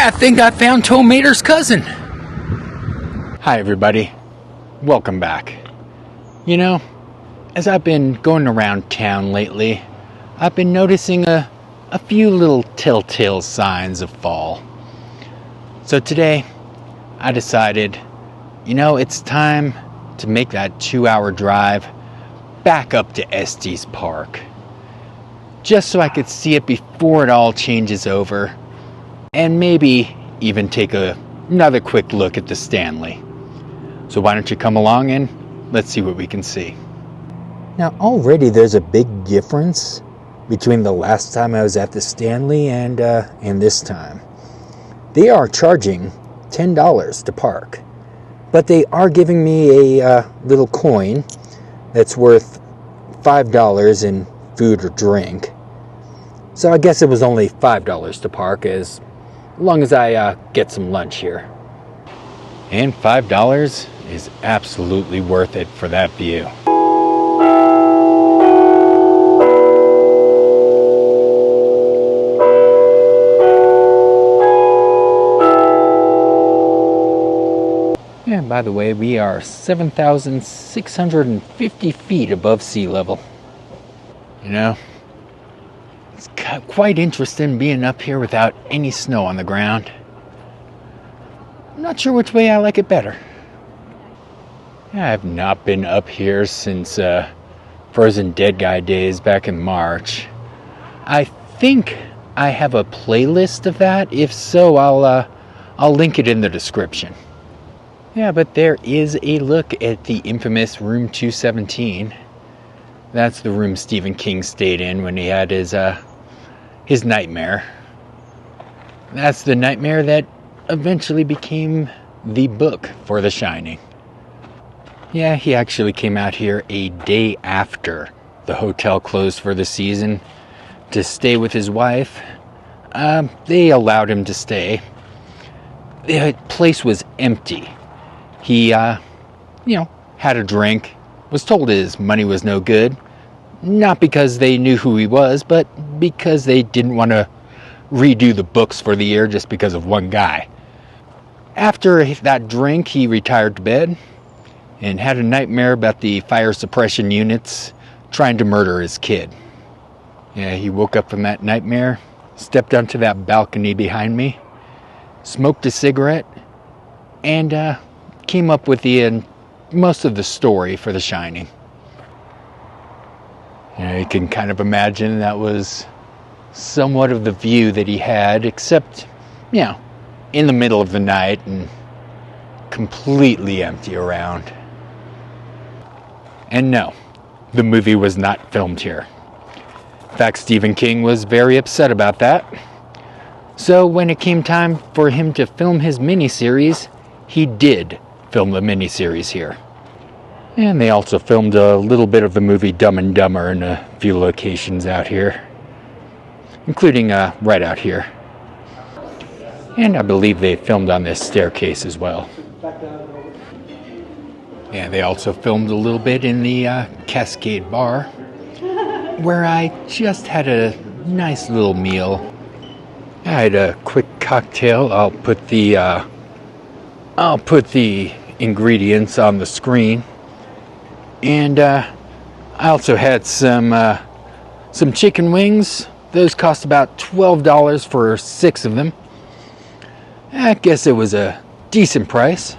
Hey, I think I found Tow Mater's cousin. Hi, everybody. Welcome back. You know, as I've been going around town lately, I've been noticing a few little telltale signs of fall. So today, I decided, it's time to make that 2-hour drive back up to Estes Park. Just so I could see it before it all changes over. And maybe even take another quick look at the Stanley. So why don't you come along and let's see what we can see. Now already there's a big difference between the last time I was at the Stanley and this time. They are charging $10 to park. But they are giving me a little coin that's worth $5 in food or drink. So I guess it was only $5 to park as long as I get some lunch here. And $5 is absolutely worth it for that view. And by the way, we are 7,650 feet above sea level. It's quite interesting being up here without any snow on the ground. I'm not sure which way I like it better. I've not been up here since Frozen Dead Guy days back in March. I think I have a playlist of that. If so, I'll link it in the description. Yeah, but there is a look at the infamous Room 217. That's the room Stephen King stayed in when he had his nightmare. That's the nightmare that eventually became the book for The Shining. Yeah, he actually came out here a day after the hotel closed for the season to stay with his wife. They allowed him to stay. The place was empty. He, had a drink, was told his money was no good. Not because they knew who he was, but because they didn't want to redo the books for the year just because of one guy. After that drink, he retired to bed and had a nightmare about the fire suppression units trying to murder his kid. Yeah, he woke up from that nightmare, stepped onto that balcony behind me, smoked a cigarette, and came up with most of the story for The Shining. You can kind of imagine that was somewhat of the view that he had, except, in the middle of the night and completely empty around. And no, the movie was not filmed here. In fact, Stephen King was very upset about that. So when it came time for him to film his miniseries, he did film the miniseries here. And they also filmed a little bit of the movie Dumb and Dumber in a few locations out here, including right out here. And I believe they filmed on this staircase as well. Yeah, they also filmed a little bit in the Cascade Bar, where I just had a nice little meal. I had a quick cocktail. I'll put the ingredients on the screen. And I also had some chicken wings. Those cost about $12 for 6 of them. I guess it was a decent price.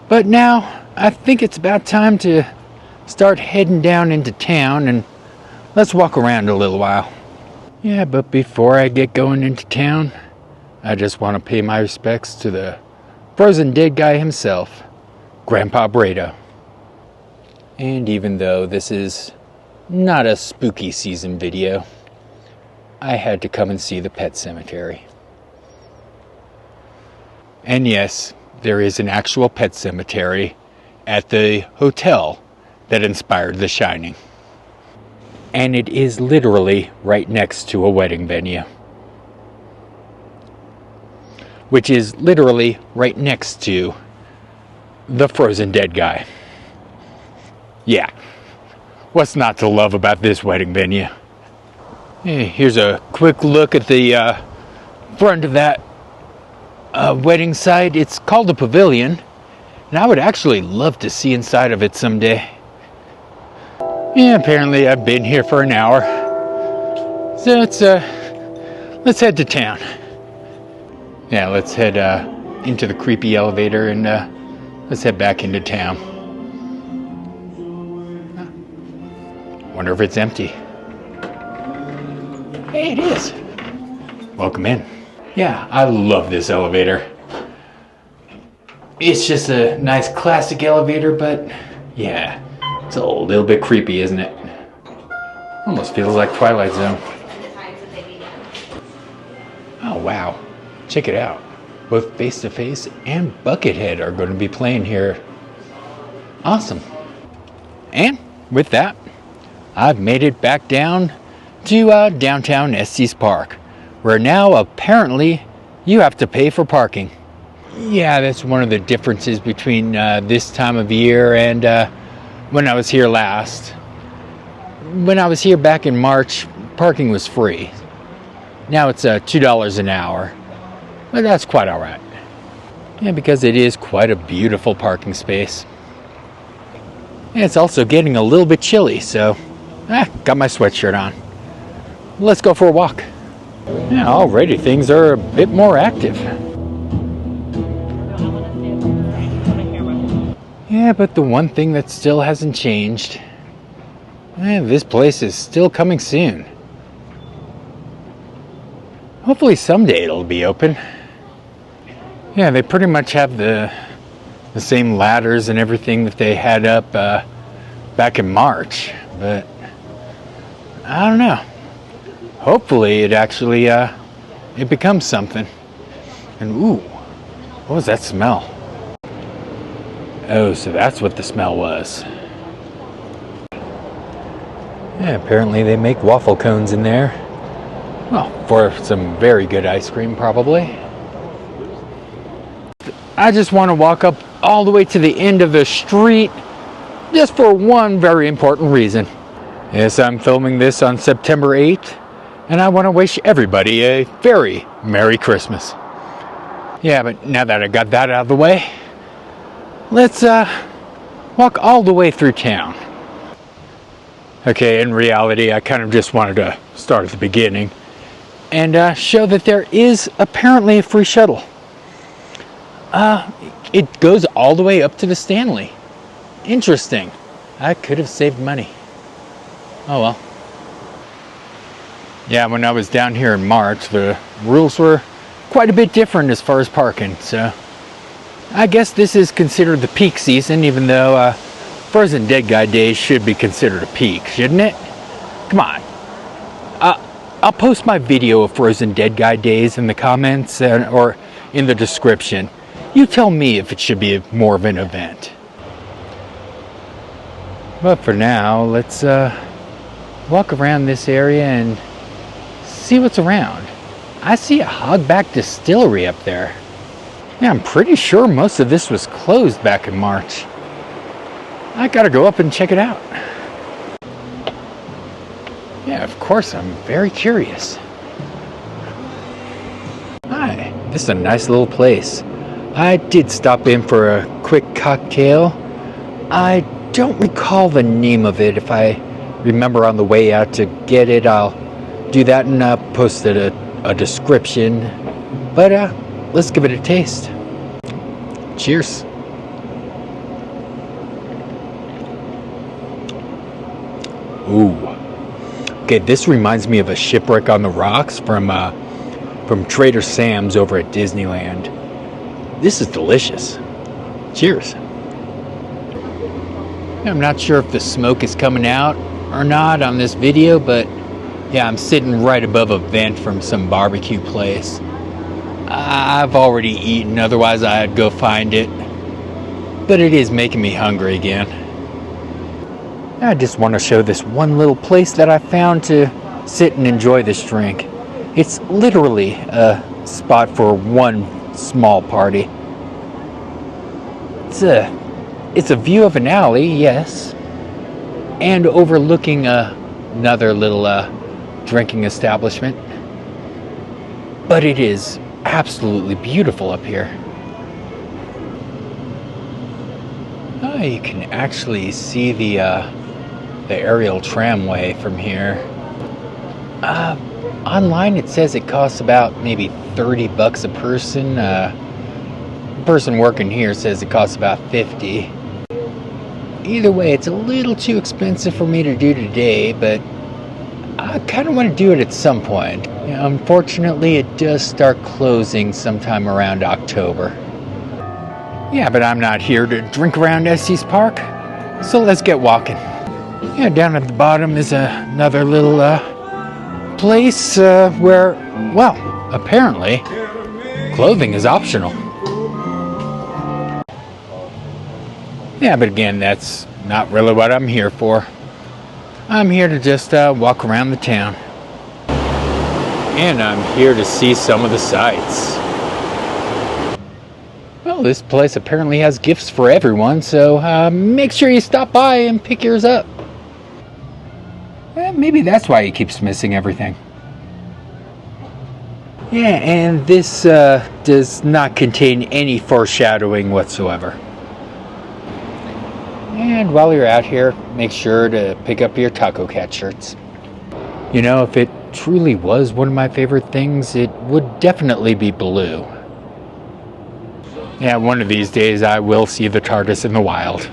But now I think it's about time to start heading down into town and let's walk around a little while. Yeah, but before I get going into town, I just want to pay my respects to the Frozen Dead Guy himself, Grandpa Brado. And even though this is not a spooky season video, I had to come and see the pet cemetery. And yes, there is an actual pet cemetery at the hotel that inspired The Shining. And it is literally right next to a wedding venue. Which is literally right next to the Frozen Dead Guy. Yeah, what's not to love about this wedding venue? Hey, here's a quick look at the front of that wedding site. It's called a pavilion, and I would actually love to see inside of it someday. Yeah, apparently I've been here for an hour. So let's head to town. Yeah, let's head into the creepy elevator and let's head back into town. Wonder if it's empty. Hey, it is. Welcome in. Yeah, I love this elevator. It's just a nice classic elevator, but yeah, it's a little bit creepy, isn't it? Almost feels like Twilight Zone. Oh wow, check it out. Both Face to Face and Buckethead are going to be playing here. Awesome. And with that, I've made it back down to downtown Estes Park, where now apparently you have to pay for parking. Yeah, that's one of the differences between this time of year and when I was here last. When I was here back in March, parking was free. Now it's $2 an hour, but that's quite all right. Yeah, because it is quite a beautiful parking space. And it's also getting a little bit chilly, so got my sweatshirt on. Let's go for a walk. Yeah, already things are a bit more active. Yeah, but the one thing that still hasn't changed, this place is still coming soon. Hopefully someday it'll be open. Yeah, they pretty much have the same ladders and everything that they had up back in March, but I don't know. Hopefully it actually it becomes something. And ooh, what was that smell? Oh, so that's what the smell was. Yeah, apparently they make waffle cones in there. Well, for some very good ice cream, probably. I just want to walk up all the way to the end of the street just for one very important reason. Yes, I'm filming this on September 8th, and I want to wish everybody a very Merry Christmas. Yeah, but now that I got that out of the way, let's walk all the way through town. Okay, in reality, I kind of just wanted to start at the beginning and show that there is apparently a free shuttle. It goes all the way up to the Stanley. Interesting. I could have saved money. Oh well. Yeah, when I was down here in March, the rules were quite a bit different as far as parking, so I guess this is considered the peak season, even though Frozen Dead Guy Days should be considered a peak, shouldn't it? Come on. I'll post my video of Frozen Dead Guy Days in the comments or in the description. You tell me if it should be more of an event. But for now, let's walk around this area and see what's around. I see a hogback distillery up there. Yeah, I'm pretty sure most of this was closed back in March. I gotta go up and check it out. Yeah, of course, I'm very curious. Hi, this is a nice little place. I did stop in for a quick cocktail. I don't recall the name of it. If I remember on the way out to get it, I'll do that and post it a description. But let's give it a taste. Cheers. Ooh. Okay, this reminds me of a shipwreck on the rocks from Trader Sam's over at Disneyland. This is delicious. Cheers. I'm not sure if the smoke is coming out or not on this video, but yeah, I'm sitting right above a vent from some barbecue place. I've already eaten, otherwise I'd go find it. But it is making me hungry again. I just want to show this one little place that I found to sit and enjoy this drink. It's literally a spot for one small party. It's a view of an alley, yes, and overlooking another little drinking establishment. but it is absolutely beautiful up here. Oh, you can actually see the aerial tramway from here. Online it says it costs about maybe $30 a person. The person working here says it costs about 50. Either way, it's a little too expensive for me to do today, but I kind of want to do it at some point. Unfortunately, it does start closing sometime around October. Yeah, but I'm not here to drink around Estes Park, so let's get walking. Yeah, down at the bottom is another little place where, well, apparently, clothing is optional. Yeah, but again, that's not really what I'm here for. I'm here to just walk around the town. And I'm here to see some of the sights. Well, this place apparently has gifts for everyone, so make sure you stop by and pick yours up. Maybe that's why he keeps missing everything. Yeah, and this does not contain any foreshadowing whatsoever. And while you're out here, make sure to pick up your Taco Cat shirts. You know, if it truly was one of my favorite things, it would definitely be blue. Yeah, one of these days I will see the TARDIS in the wild.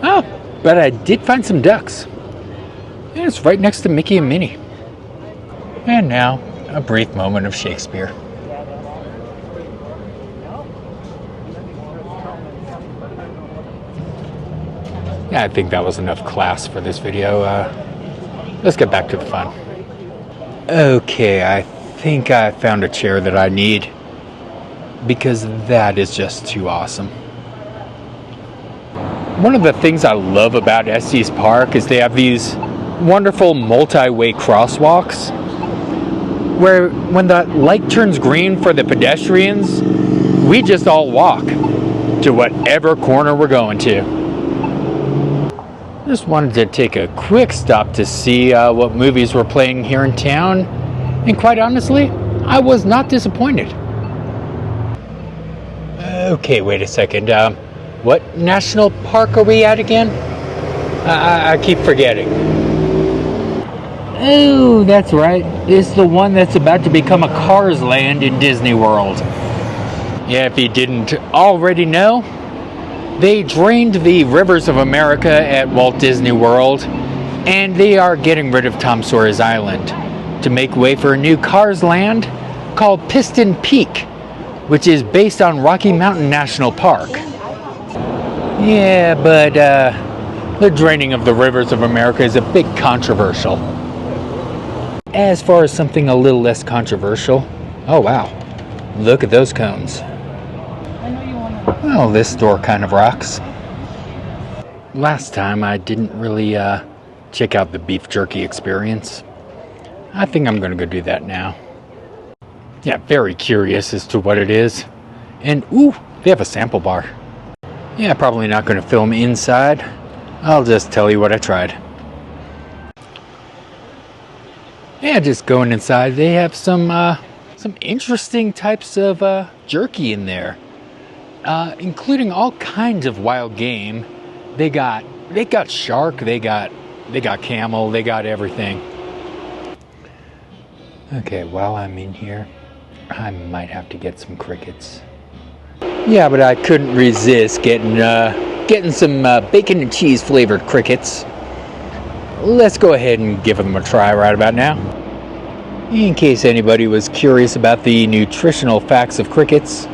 Oh, but I did find some ducks. And it's right next to Mickey and Minnie. And now, a brief moment of Shakespeare. Yeah, I think that was enough class for this video. Let's get back to the fun. Okay, I think I found a chair that I need, because that is just too awesome. One of the things I love about Estes Park is they have these wonderful multi-way crosswalks where when the light turns green for the pedestrians, we just all walk to whatever corner we're going to. Just wanted to take a quick stop to see what movies were playing here in town, and quite honestly, I was not disappointed. Okay, wait a second. What national park are we at again? I keep forgetting. Oh, that's right. It's the one that's about to become a Cars Land in Disney World. Yeah, if you didn't already know, they drained the rivers of America at Walt Disney World, and they are getting rid of Tom Sawyer's Island to make way for a new Cars Land called Piston Peak, which is based on Rocky Mountain National Park. Yeah, but the draining of the rivers of America is a bit controversial. As far as something a little less controversial, oh wow, look at those cones. Well, this store kind of rocks. Last time I didn't really check out the beef jerky experience. I think I'm going to go do that now. Yeah, very curious as to what it is. And ooh, they have a sample bar. Yeah, probably not going to film inside. I'll just tell you what I tried. Yeah, just going inside, they have some interesting types of jerky in there. Including all kinds of wild game. They got shark, they got camel, they got everything. Okay, while I'm in here, I might have to get some crickets. Yeah, but I couldn't resist getting some bacon and cheese flavored crickets. Let's go ahead and give them a try right about now. In case anybody was curious about the nutritional facts of crickets,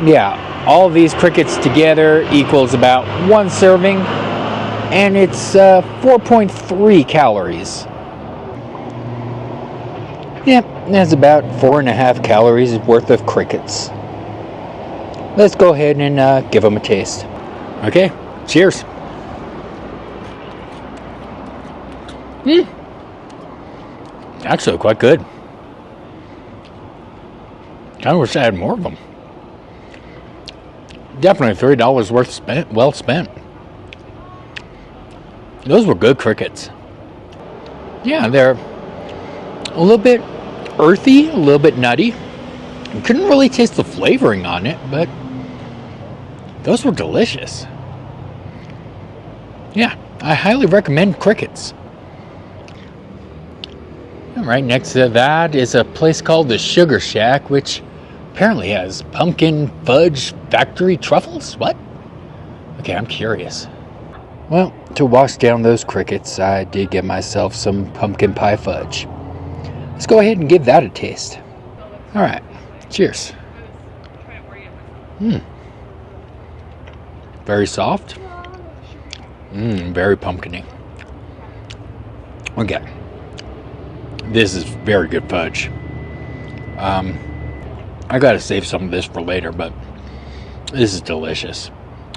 yeah, all these crickets together equals about 1 serving, and it's 4.3 calories. Yep, that's about 4.5 calories worth of crickets. Let's go ahead and give them a taste. Okay, cheers. Actually, quite good. I wish I had more of them. Definitely $3 worth well spent. Those were good crickets. Yeah, they're a little bit earthy, a little bit nutty. You couldn't really taste the flavoring on it, but those were delicious. Yeah, I highly recommend Crickets. And right next to that is a place called the Sugar Shack, which apparently has pumpkin fudge factory truffles. What? Okay, I'm curious. Well, to wash down those crickets, I did get myself some pumpkin pie fudge. Let's go ahead and give that a taste. Alright, cheers. Very soft. Very pumpkiny. Okay. This is very good fudge. I gotta save some of this for later, but this is delicious.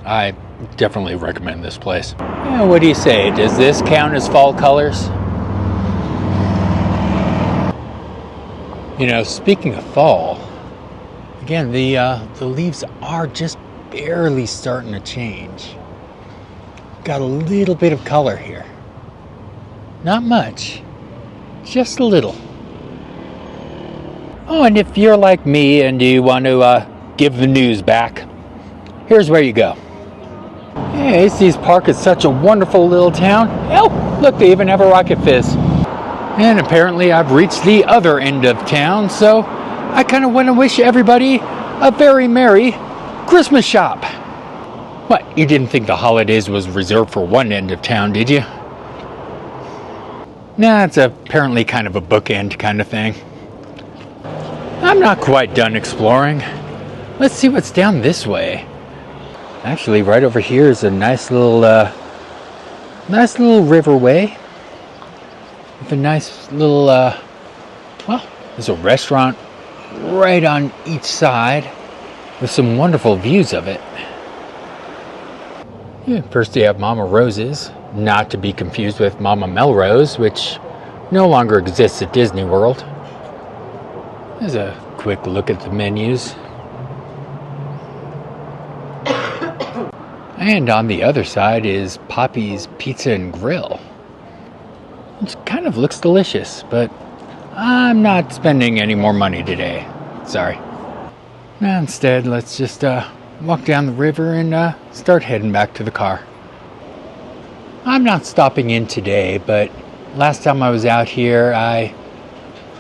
I definitely recommend this place. Yeah, what do you say? Does this count as fall colors? You know, speaking of fall, again, the leaves are just barely starting to change. Got a little bit of color here. Not much, just a little. Oh, and if you're like me and you want to give the news back, here's where you go. Hey, Estes Park is such a wonderful little town. Oh, look, they even have a Rocket Fizz. And apparently I've reached the other end of town, so I kind of want to wish everybody a very Merry Christmas shop. What, you didn't think the holidays was reserved for one end of town, did you? Nah, it's apparently kind of a bookend kind of thing. I'm not quite done exploring. Let's see what's down this way. Actually, right over here is a nice little riverway. With a nice little, well, there's a restaurant right on each side with some wonderful views of it. Yeah, first you have Mama Rose's, not to be confused with Mama Melrose, which no longer exists at Disney World. There's a quick look at the menus. And on the other side is Poppy's Pizza and Grill, which kind of looks delicious, but I'm not spending any more money today. Sorry. Now instead, let's just walk down the river and start heading back to the car. I'm not stopping in today, but last time I was out here, I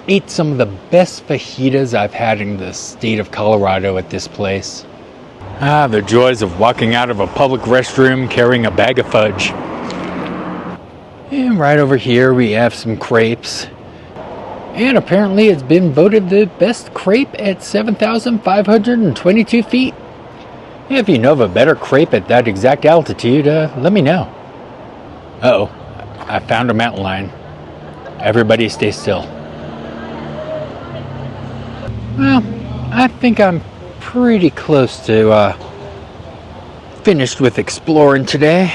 ate some of the best fajitas I've had in the state of Colorado at this place. Ah, the joys of walking out of a public restroom carrying a bag of fudge. And right over here we have some crepes. And apparently it's been voted the best crepe at 7,522 feet. If you know of a better crepe at that exact altitude, let me know. Uh-oh, I found a mountain lion. Everybody stay still. Well, I think I'm pretty close to finished with exploring today.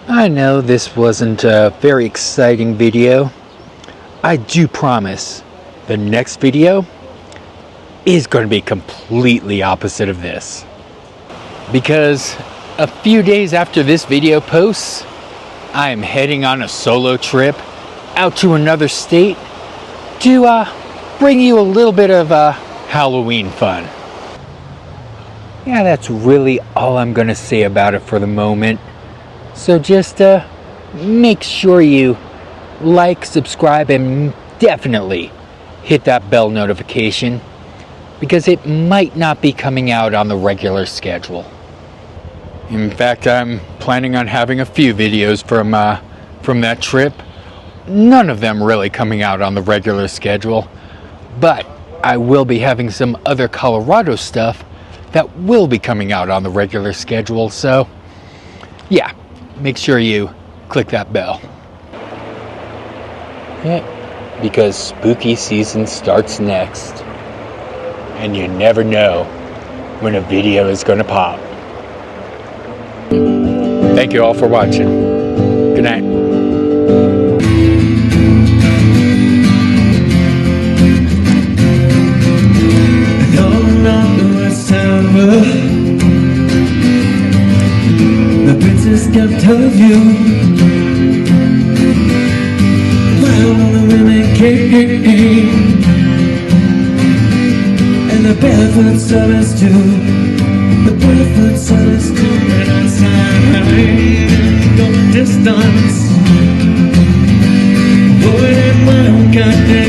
I know this wasn't a very exciting video. I do promise the next video is going to be completely opposite of this. Because a few days after this video posts, I am heading on a solo trip out to another state to bring you a little bit of Halloween fun. Yeah, that's really all I'm going to say about it for the moment. So just make sure you like, subscribe, and definitely hit that bell notification, because it might not be coming out on the regular schedule. In fact, I'm planning on having a few videos from that trip. None of them really coming out on the regular schedule, but I will be having some other Colorado stuff that will be coming out on the regular schedule, so yeah, make sure you click that bell. Yeah, because spooky season starts next, and you never know when a video is going to pop. Thank you all for watching. Good night. The princess kept her view. While the women came the barefoot service too. The barefoot service too. And outside, go distance. Boy, that man got that.